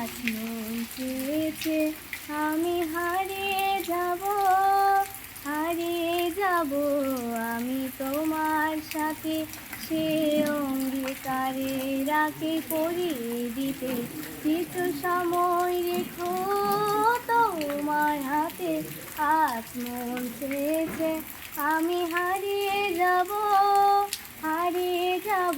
আজ মন চেয়েছে আমি হারিয়ে যাব, হারিয়ে যাব আমি তোমার সাথে। সে অঙ্গীকারে রাখি পরিয়ে দিতে কিছু সময় রেখো তোমার হাতে। আজ মন চেয়েছে আমি হারিয়ে যাব, হারিয়ে যাব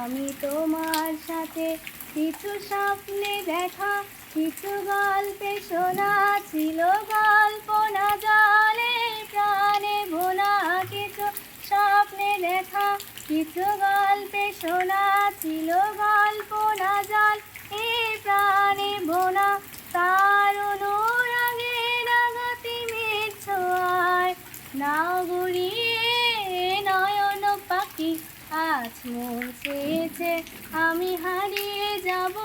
আমি তোমার সাথে। কিছু স্বপ্নে দেখা, কিছু গল্পে শোনা ছিল গল্প না জালে প্রাণে ভোলা। কিছু স্বপ্নে দেখা, কিছু গল্পে শোনা ছিল গল্প না জাল এ প্রাণে ভোলা। তার অনুরাগে রাগাতি মেঘ ছোঁয়ায় নাও গড়িয়ে নয়ন পাখি। আজ মন চেয়েছে আমি হারিয়ে যাব,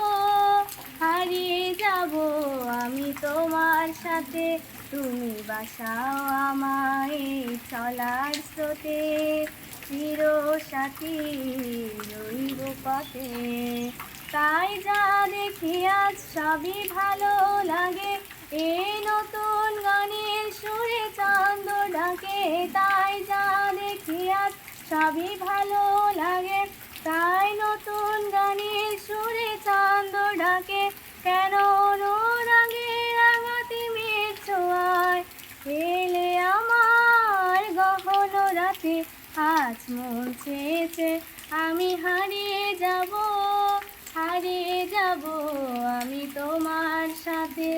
হারিয়ে যাব আমি তোমার সাথে। তুমি বাসাও আমায় চলার স্রোতে, চিরসাথী রইব পথে। তাই যা দেখি আজ সবই ভালো লাগে, এই নতুন গানের সুরে চাঁদ ডাকে। তাই যা দেখি আজ সবই ভালো লাগে, তাই নতুন গানের সুরে চাঁদ ডাকে। কেন অনুরাগে রাগাতি মেঘ ছোঁয়ায় এলে আমার গহন রাতে। আজ মন চেয়েছে আমি হারিয়ে যাব, হারিয়ে যাব আমি তোমার সাথে।